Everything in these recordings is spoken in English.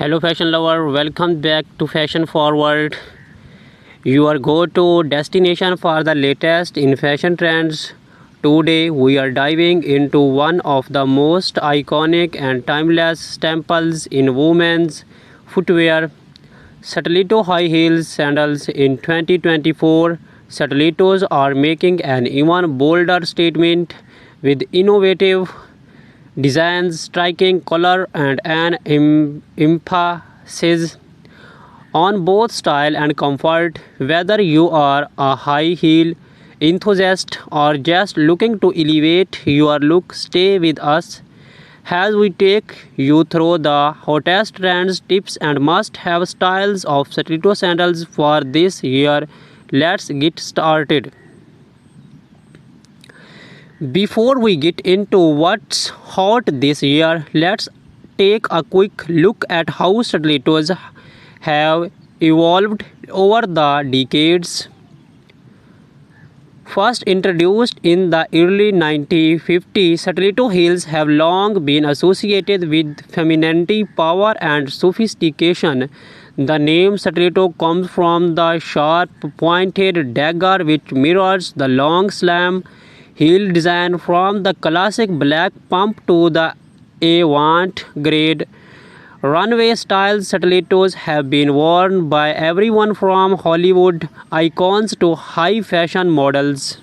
Hello fashion lover, welcome back to Fashion Forward, your go-to destination for the latest in fashion trends. Today we are diving into one of the most iconic and timeless staples in women's footwear, Stiletto high heels sandals. In 2024, stilettos are making an even bolder statement with innovative designs, striking color, and an emphasis on both style and comfort. Whether you are a high heel enthusiast or just looking to elevate your look, stay with us as we take you through the hottest trends, tips, and must have styles of stiletto sandals for this year. Let's get started. Before we get into what's hot this year, let's take a quick look at how stilettos have evolved over the decades. First introduced in the early 1950s, stiletto heels have long been associated with femininity, power, and sophistication. The name stiletto comes from the sharp, pointed dagger which mirrors the long slam heel design from the classic black pump to the avant-garde runway style. Stilettos have been worn by everyone from Hollywood icons to high fashion models.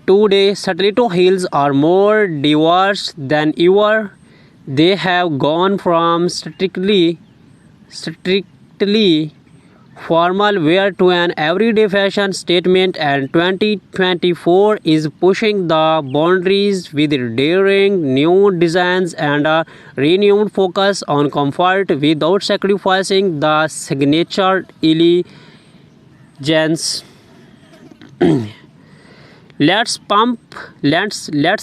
Today, stiletto heels are more diverse than ever. They have gone from strictly formal wear to an everyday fashion statement, and 2024 is pushing the boundaries with daring new designs and a renewed focus on comfort without sacrificing the signature elegance. Let's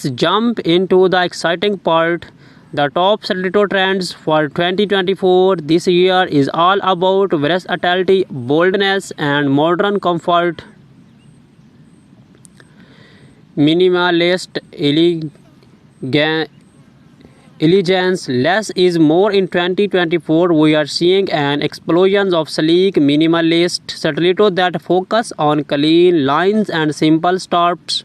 jump into the exciting part. The top stiletto trends for 2024 this year is all about versatility, boldness, and modern comfort. Minimalist elegance, less is more. In 2024, we are seeing an explosion of sleek minimalist stiletto that focus on clean lines and simple stops.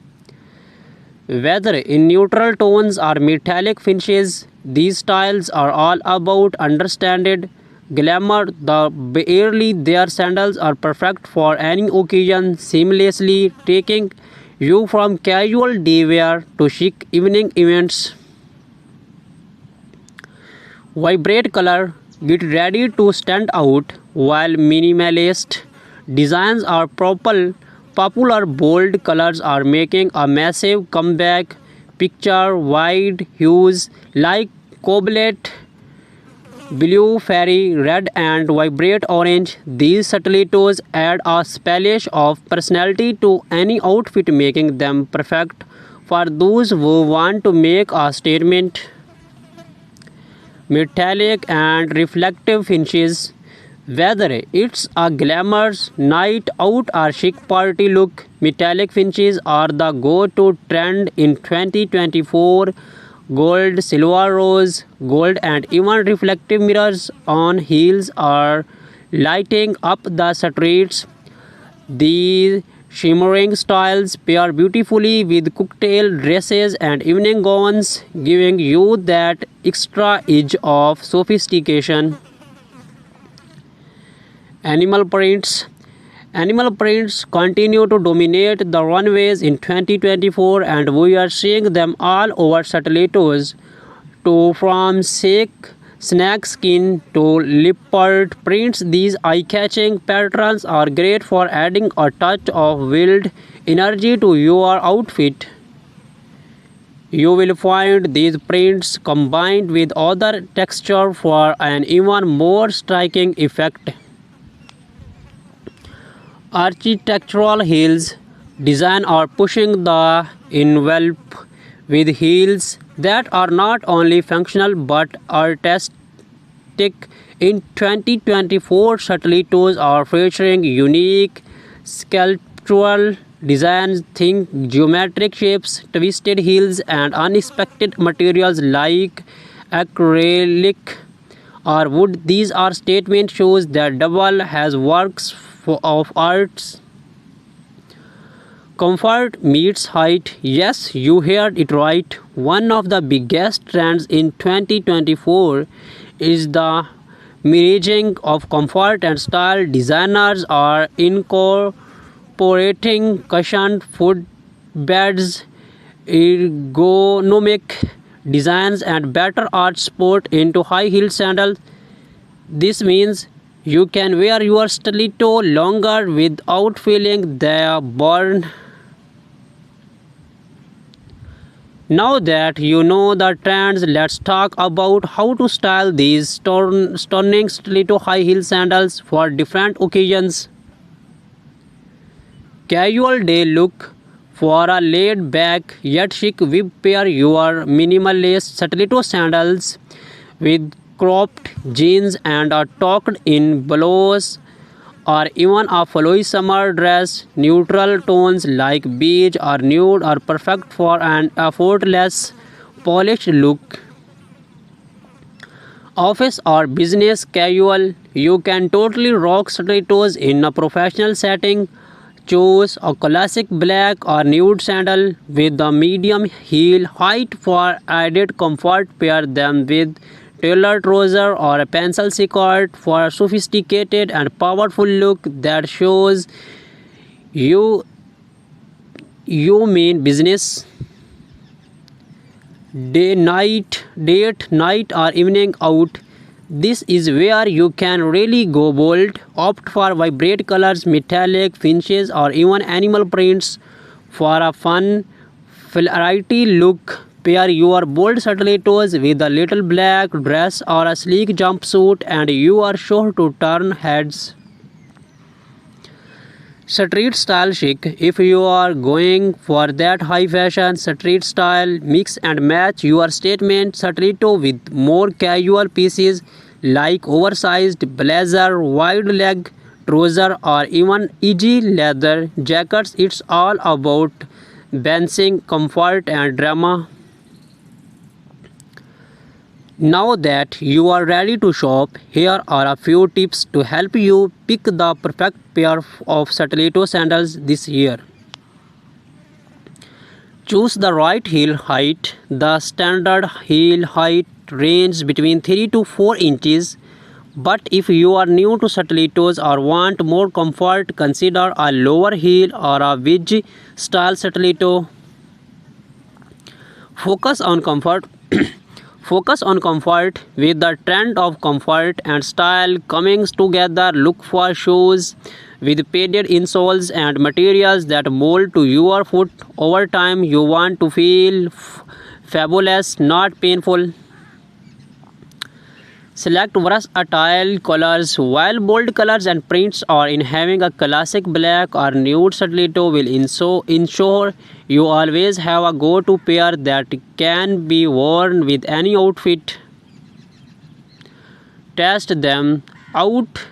Whether in neutral tones or metallic finishes, these styles are all about understated glamour. The barely their sandals are perfect for any occasion, seamlessly taking you from casual day wear to chic evening events. Vibrant color, get ready to stand out. While minimalist designs are popular, bold colors are making a massive comeback. Picture wide hues like cobalt blue, fairy red, and vibrant orange. These stilettos add a splash of personality to any outfit, making them perfect for those who want to make a statement. Metallic and reflective finishes. Whether it's a glamorous night out or chic party look, metallic finishes are the go-to trend in 2024. Gold, silver, rose, gold, and even reflective mirrors on heels are lighting up the streets. These shimmering styles pair beautifully with cocktail dresses and evening gowns, giving you that extra edge of sophistication. Animal prints. Animal prints continue to dominate the runways in 2024, and we are seeing them all over stilettos, to from snake skin to leopard prints. These eye-catching patterns are great for adding a touch of wild energy to your outfit. You will find these prints combined with other texture for an even more striking effect. Architectural heels design are pushing the envelope with heels that are not only functional but artistic. In 2024, stilettos are featuring unique sculptural designs. Think geometric shapes, twisted heels, and unexpected materials like acrylic or wood. These are statement shows that double has works of arts. Comfort meets height. Yes, you heard it right. One of the biggest trends in 2024 is the merging of comfort and style. Designers are incorporating cushioned footbeds, ergonomic designs, and better art support into high-heeled sandals. This means you can wear your stiletto longer without feeling the burn. Now that you know the trends, let's talk about how to style these stunning stiletto high heel sandals for different occasions. Casual day look. For a laid back yet chic vibe, pair your minimalist stiletto sandals with cropped jeans and a tucked in blouse or even a flowy summer dress. Neutral tones like beige or nude are perfect for an effortless, polished look. Office or business casual, you can totally rock stilettos in a professional setting. Choose a classic black or nude sandal with a medium heel height for added comfort. Pair them with tailored trouser or a pencil skirt for a sophisticated and powerful look that shows you you mean business. Date night or evening out. This is where you can really go bold. Opt for vibrant colors, metallic finishes, or even animal prints for a fun, flighty look. Pair your bold stilettos with a little black dress or a sleek jumpsuit, and you are sure to turn heads. Street style chic. If you are going for that high fashion street style, mix and match your statement stiletto with more casual pieces like oversized blazer, wide leg trouser, or even easy leather jackets. It's all about balancing comfort and drama. Now that you are ready to shop, here are a few tips to help you pick the perfect pair of stiletto sandals this year. Choose the right heel height. The standard heel height ranges between 3 to 4 inches. But if you are new to stilettos or want more comfort, consider a lower heel or a wedge style stiletto. Focus on comfort. Focus on comfort. With the trend of comfort and style coming together, look for shoes with padded insoles and materials that mold to your foot. Over time, you want to feel fabulous, not painful. Select versatile colors. While bold colors and prints are in, having a classic black or nude stiletto will ensure you always have a go-to pair that can be worn with any outfit. Test them out.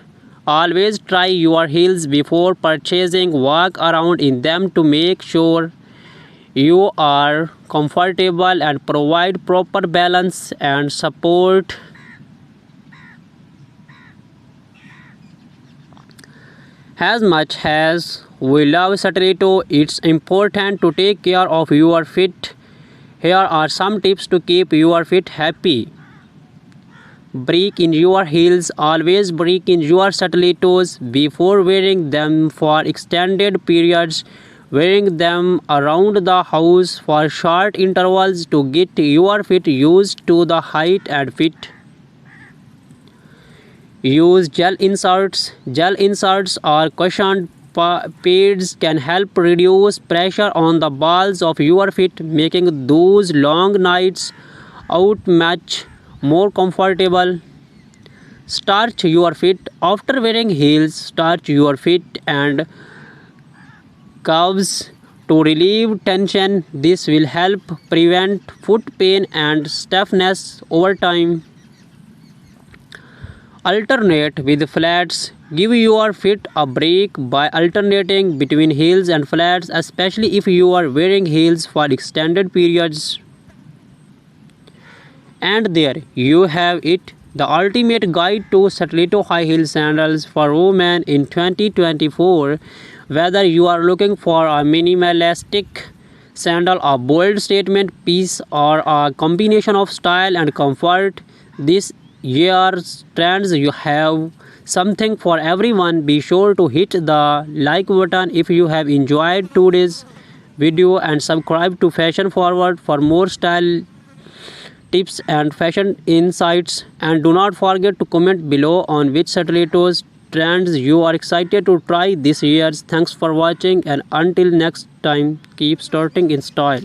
Always try your heels before purchasing. Walk around in them to make sure you are comfortable and provide proper balance and support. As much as we love stiletto, it's important to take care of your feet. Here are some tips to keep your feet happy. Break in your heels. Always break in your stilettos before wearing them for extended periods. Wearing them around the house for short intervals to get your feet used to the height and fit. Use gel inserts. Gel inserts or cushioned pads can help reduce pressure on the balls of your feet, making those long nights out much more comfortable. Starch your feet. After wearing heels, starch your feet and calves to relieve tension. This will help prevent foot pain and stiffness over time. Alternate with flats. Give your feet a break by alternating between heels and flats, especially if you are wearing heels for extended periods. And there you have it, the ultimate guide to stiletto high heel sandals for women in 2024. Whether you are looking for a minimalistic sandal, a bold statement piece, or a combination of style and comfort, this year's trends you have something for everyone. Be sure to hit the like button if you have enjoyed today's video and subscribe to Fashion Forward for more style tips and fashion insights, and do not forget to comment below on which stilettos trends you are excited to try this year. Thanks for watching, and until next time, keep starting in style.